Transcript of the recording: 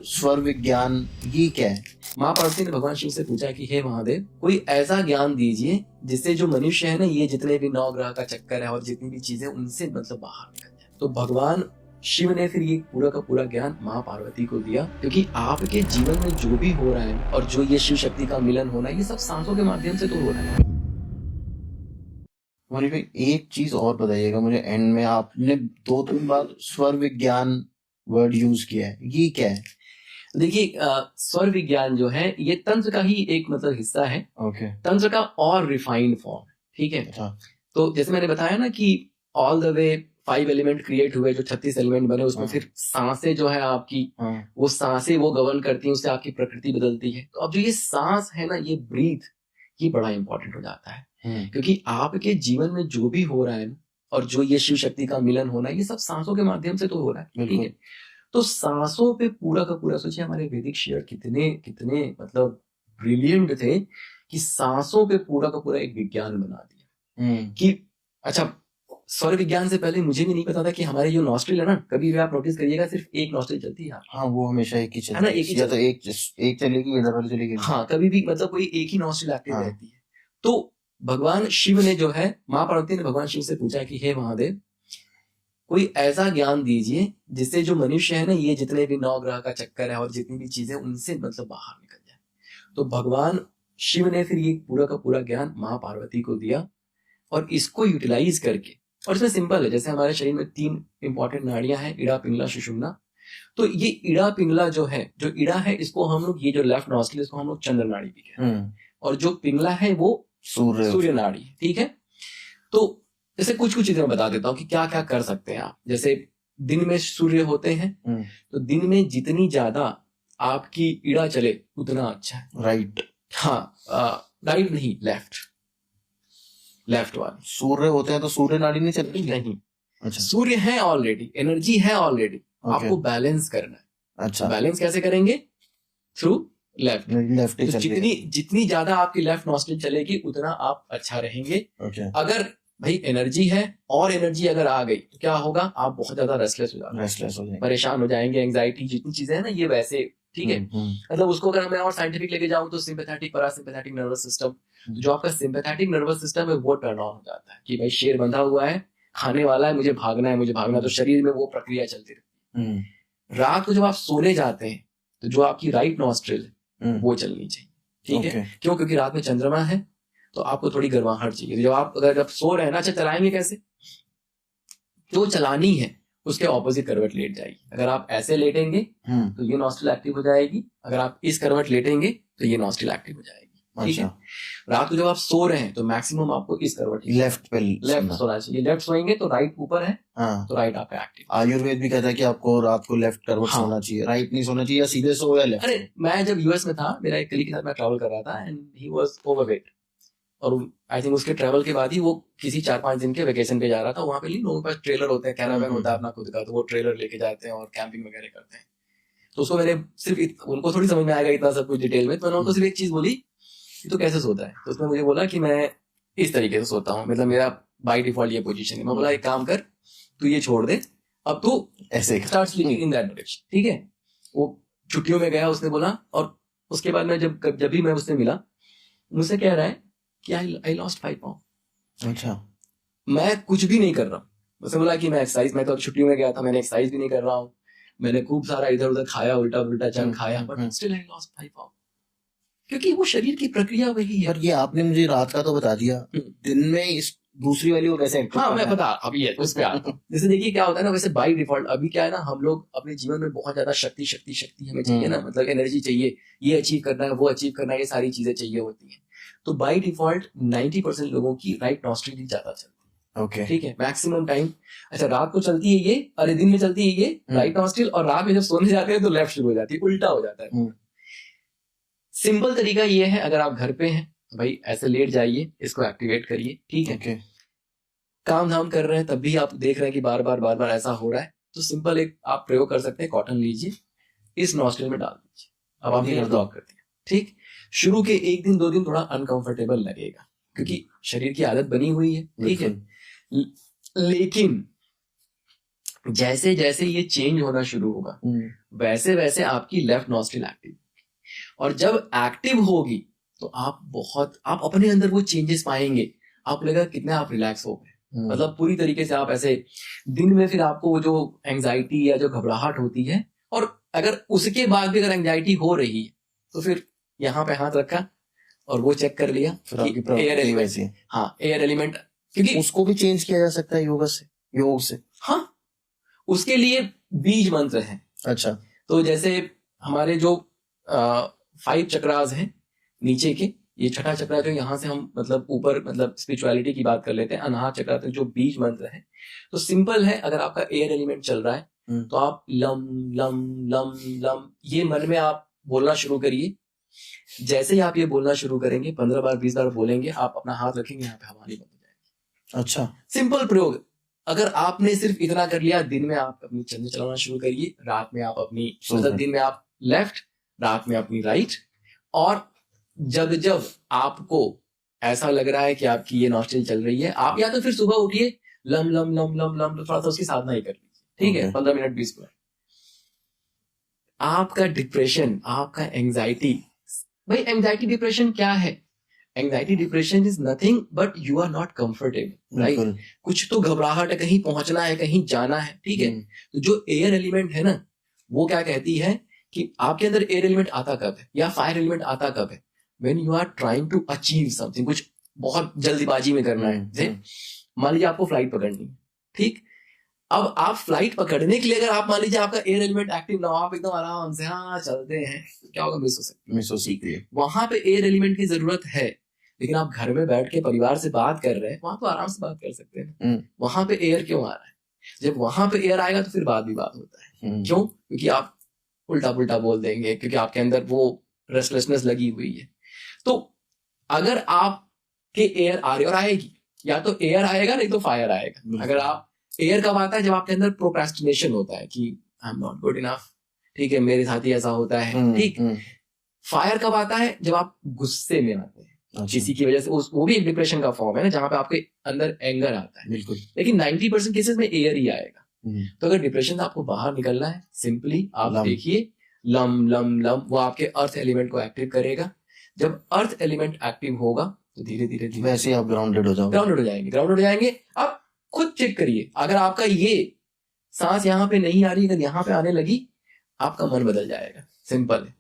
स्वर विज्ञान ये क्या है? माँ पार्वती ने भगवान शिव से पूछा कि हे महादेव, कोई ऐसा ज्ञान दीजिए जिससे जो मनुष्य है ना, ये जितने भी नौ ग्रह का चक्कर है और जितनी भी चीजें उनसे मतलब बाहर निकल जाए। तो भगवान शिव ने फिर ये पूरा का पूरा ज्ञान माँ पार्वती को दिया, क्योंकि आपके जीवन में जो भी हो रहा है और जो ये शिव शक्ति का मिलन होना है, ये सब सांसों के माध्यम से तो हो रहा है। मनीष भाई, एक चीज और बताइएगा मुझे। एंड में आपने 2-3 बार स्वर विज्ञान वर्ड यूज किया है, ये क्या है? देखिए, स्वर विज्ञान जो है ये तंत्र का ही एक मतलब हिस्सा है। ओके। तंत्र का और रिफाइंड फॉर्म, ठीक है। अच्छा। तो जैसे मैंने बताया ना कि all the way 5 element create हुए, जो 36 एलिमेंट बने, उसमें फिर सांसें जो है आपकी, वो सांसें वो गवर्न करती हैं, उससे आपकी प्रकृति बदलती है। तो अब जो ये सांस है ना, ये ब्रीथ, ये बड़ा इंपॉर्टेंट हो जाता है, क्योंकि आपके जीवन में जो भी हो रहा है और जो ये शिव शक्ति का मिलन होना है, ये सब सांसों के माध्यम से तो हो रहा है, ठीक है। तो सांसों पे पूरा का पूरा, सोचिए हमारे वैदिक शेयर कितने कितने मतलब ब्रिलियंट थे कि सांसों पे पूरा का पूरा एक विज्ञान बना दिया। कि अच्छा, स्वर विज्ञान से पहले मुझे भी नहीं पता था कि हमारे जो नॉस्ट्रिल है ना, कभी भी आप नोटिस करिएगा सिर्फ एक नॉस्ट्रिल चलती है। हाँ, वो हमेशा एक ही चलती है ना, एक ही या तो एक चलेगी या डबल चलेगी। हाँ, कभी भी मतलब कोई एक ही नॉस्ट्रिल एक्टिव रहती है। तो भगवान शिव ने जो है, माँ पार्वती ने भगवान शिव से पूछा कि हे महादेव, कोई ऐसा ज्ञान दीजिए जिससे जो मनुष्य है ना, ये जितने भी नौ ग्रह का चक्कर है और जितनी भी चीजें उनसे मतलब बाहर निकल जाए। तो भगवान शिव ने फिर ये पूरा का पूरा ज्ञान माँ पार्वती को दिया, और इसको यूटिलाइज करके, और इसमें सिंपल है, जैसे हमारे शरीर में 3 इंपॉर्टेंट नाड़ियां हैं, इड़ा, पिंगला, सुषुम्ना। तो ये इड़ा पिंगला जो है, जो इड़ा है इसको हम लोग, ये जो लेफ्ट नॉस्ट्रिल, इसको हम लोग चंद्र नाड़ी भी कहते हैं, और जो पिंगला है वो सूर्य नाड़ी, ठीक है। तो जैसे कुछ कुछ चीजें मैं बता देता हूँ कि क्या क्या कर सकते हैं आप। जैसे दिन में सूर्य होते हैं, तो दिन में जितनी ज्यादा आपकी इड़ा चले उतना अच्छा है। राइट। हाँ, राइट नहीं, लेफ्ट वाले सूर्य होते हैं तो सूर्य नाड़ी नहीं चलती? नहीं। अच्छा। सूर्य है ऑलरेडी, एनर्जी है ऑलरेडी, आपको बैलेंस करना है। अच्छा। बैलेंस कैसे करेंगे? Through left. तो जितनी ज्यादा आपकी लेफ्ट नॉस्ट्रिल चलेगी उतना आप अच्छा रहेंगे। अगर भाई एनर्जी है और एनर्जी अगर आ गई तो क्या होगा? आप बहुत ज्यादा रेस्टलेस हो जाएंगे, परेशान हो जाएंगे, एंग्जाइटी, जितनी चीजें है ना ये वैसे, ठीक है। मतलब उसको अगर मैं और साइंटिफिक लेके जाऊं तो सिंपैथेटिक, पैरासिम्पैथेटिक नर्वस सिस्टम, जो आपका सिंपैथेटिक नर्वस सिस्टम है वो टर्न ऑन हो जाता है कि भाई शेर बंधा हुआ है, खाने वाला है, मुझे भागना है, तो शरीर में वो प्रक्रिया चलती रहती है। रात को जब आप सोने जाते हैं तो जो आपकी राइट नॉस्ट्रिल वो चलनी चाहिए, ठीक है। क्यों? क्योंकि रात में चंद्रमा है, तो आपको थोड़ी गर्माहट चाहिए। तो जब सो रहे हैं ना, अच्छा चलाएंगे कैसे? जो चलानी है उसके ऑपोजिट करवट लेट जाएगी। अगर आप ऐसे लेटेंगे तो ये नॉस्ट्रिल एक्टिव हो जाएगी, अगर आप इस करवट लेटेंगे तो ये नॉस्ट्रिल एक्टिव हो जाएगी, ठीक है। रात को जब आप सो रहे हैं तो मैक्सिमम आपको इस करवट लेफ्ट सोना चाहिए। लेफ्ट सोएंगे तो राइट ऊपर है, तो राइट आपका एक्टिव। आयुर्वेद भी कहता है कि आपको रात को लेफ्ट करवट सोना चाहिए, राइट नहीं सोना चाहिए, या सीधे सो या लेफ्ट। अरे मैं जब यूएस में था, मेरा एक कलीग के साथ मैं ट्रैवल कर रहा था एंड ही वाज ओवरवेट, और आई थिंक उसके ट्रैवल के बाद ही वो किसी 4-5 दिन के वेकेशन पे जा रहा था। वहां पे लोगों के पास ट्रेलर होते हैं, कैरावैन होता है अपना खुद का, तो वो ट्रेलर लेके जाते हैं और कैंपिंग वगैरह करते हैं। तो उसको मैंने सिर्फ उनको थोड़ी समझ में आएगा इतना सब कुछ डिटेल में, तो मैंने उनको सिर्फ एक चीज बोली कि तो कैसे सोता है? तो उसने मुझे बोला कि मैं इस तरीके से सोता हूँ, मतलब मेरा बाई डिफॉल्ट ये पोजीशन है। मैं बोला एक काम कर, तू ये छोड़ दे, अब तू ऐसे start sleeping in that direction, ठीक है। वो छुट्टियों में गया, उसने बोला, और उसके बाद मैं जब भी मैं उससे मिला, मुझसे कह रहा है कि आई लॉस्ट 5 पाउंड। अच्छा। मैं कुछ भी नहीं कर रहा हूँ। उसने बोला कि मैं तो छुट्टियों में गया था, मैंने एक्सरसाइज भी नहीं कर रहा हूँ, मैंने खूब सारा इधर उधर खाया, उल्टा पुल्टा जंक खाया, but still I lost 5 pound, क्योंकि वो शरीर की प्रक्रिया वही है। पर ये आपने मुझे रात का तो बता दिया, दिन में इस दूसरी वाली वो कैसे एक्टिव? हाँ, मैं बता, अभी है उस पे आता हूँ। जैसे देखिए क्या होता है ना, वैसे बाई डिफॉल्ट अभी क्या है ना, हम लोग अपने जीवन में बहुत ज्यादा शक्ति हमें चाहिए ना, मतलब एनर्जी चाहिए, ये अचीव करना है, वो अचीव करना है, ये सारी चीजें चाहिए होती है। तो बाई डिफॉल्ट 90% लोगों की राइट नॉस्ट्रिल ही ज्यादा चलती है, ओके, ठीक है, मैक्सिमम टाइम। अच्छा, रात को चलती है ये, अरे दिन में चलती है ये राइट नॉस्ट्रिल, और रात में जब सोने जाते हैं तो लेफ्ट शुरू हो जाती है, उल्टा हो जाता है। सिंपल तरीका ये है, अगर आप घर पे हैं भाई ऐसे लेट जाइए, इसको एक्टिवेट करिए, ठीक है। काम धाम कर रहे हैं तब भी आप देख रहे हैं कि बार बार ऐसा हो रहा है, तो सिंपल एक आप प्रयोग कर सकते हैं, कॉटन लीजिए, इस नॉस्ट्रिल में डाल दीजिए, अब आप ये ब्लॉक कर दिया, ठीक। शुरू के 1 दिन 2 दिन थोड़ा अनकंफर्टेबल लगेगा, क्योंकि शरीर की आदत बनी हुई है, ठीक है। लेकिन जैसे जैसे ये चेंज होना शुरू होगा वैसे वैसे आपकी लेफ्ट नॉस्ट्रिल एक्टिव, और जब एक्टिव होगी तो आप अपने अंदर वो चेंजेस पाएंगे, आप लगेगा कितने आप रिलैक्स हो गए, मतलब पूरी तरीके से आप ऐसे दिन में फिर आपको वो जो एंजाइटी या जो घबराहट होती है, और अगर उसके बाद भी अगर एंजाइटी हो रही है तो फिर यहाँ पे हाथ रखा और वो चेक कर लिया एयर एलिमेंट, हाँ एयर एलिमेंट, क्योंकि उसको भी चेंज किया जा सकता है योग से। हाँ, उसके लिए बीज मंत्र है। अच्छा, तो जैसे हमारे जो 5 चक्रास हैं नीचे के, ये छठा चक्र जो यहाँ से हम मतलब ऊपर मतलब स्पिरिचुअलिटी की बात कर लेते हैं, अनाहत चक्र तक जो बीज मंत्र है, तो सिंपल है। अगर आपका एयर एलिमेंट चल रहा है तो आप लम लम लम लम ये मन में आप बोलना शुरू करिए। जैसे ही आप ये बोलना शुरू करेंगे 15 बार 20 बार बोलेंगे, आप अपना हाथ रखेंगे यहाँ पे, हवा नहीं बंद हो जाएगी। अच्छा, सिंपल प्रयोग। अगर आपने सिर्फ इतना कर लिया, दिन में आप अपनी चंद्र चलाना शुरू करिए, रात में आप अपनी मतलब दिन में आप लेफ्ट, रात में अपनी राइट, और जब जब आपको ऐसा लग रहा है कि आपकी ये नॉस्ट्रिल चल रही है, आप या तो फिर सुबह उठिए lump lump lump lump lump, तो थोड़ा सा उसकी साधना ही कर लीजिए, ठीक है, 15 मिनट 20 मिनट। आपका डिप्रेशन, आपका एंजाइटी, भाई एंजाइटी डिप्रेशन क्या है? Anxiety depression is nothing but you are not comfortable, right? कुछ तो घबराहट है, कहीं पहुंचना है, कहीं जाना है, ठीक है। तो जो एयर एलिमेंट है ना, वो क्या कहती है कि आपके अंदर एयर एलिमेंट आता कब है या फायर एलिमेंट आता कब है? When you are trying to achieve something, कुछ बहुत जल्दीबाजी में करना है। मान लीजिए आपको फ्लाइट पकड़नी है, ठीक। अब आप फ्लाइट पकड़ने के लिए अगर आप मान लीजिए आपका एयर एलिमेंट एक्टिव ना हो, आप एकदम आराम से हाँ चलते हैं, क्या होगा? मिस हो सकती है। वहां पे एयर एलिमेंट की जरूरत है, लेकिन आप घर में बैठ के परिवार से बात कर रहे हैं, वहां तो आराम से बात कर सकते हैं। वहां पे एयर क्यों आ रहा है? जब वहां पे एयर आएगा तो फिर बात भी बात होता है। क्यों? क्योंकि आप उल्टा पुल्टा बोल देंगे, क्योंकि आपके अंदर वो रेस्टलेसनेस लगी हुई है। तो अगर आपके एयर आ रही और आएगी, या तो एयर आएगा नहीं तो फायर आएगा। अगर आप एयर कब आता है? जब आपके अंदर प्रोक्रेस्टिनेशन होता है कि I am not good enough, ठीक है, मेरे साथ ही ऐसा होता है, ठीक। फायर कब आता है? जब आप गुस्से में आते हैं किसी की वजह से, वो भी एक डिप्रेशन का फॉर्म है ना, जहां पे आपके अंदर एंगर आता है। बिल्कुल। लेकिन 90% केसेस में एयर ही आएगा। तो अगर डिप्रेशन से आपको बाहर निकलना है, सिंपली आप देखिए लम लम लम, वो आपके अर्थ एलिमेंट को एक्टिव करेगा। जब अर्थ एलिमेंट एक्टिव होगा तो धीरे धीरे वैसे आप ग्राउंडेड हो जाएंगे। आप खुद चेक करिए, अगर आपका ये सांस यहाँ पे नहीं आ रही, अगर यहाँ पे आने लगी, आपका मन बदल जाएगा। सिंपल है।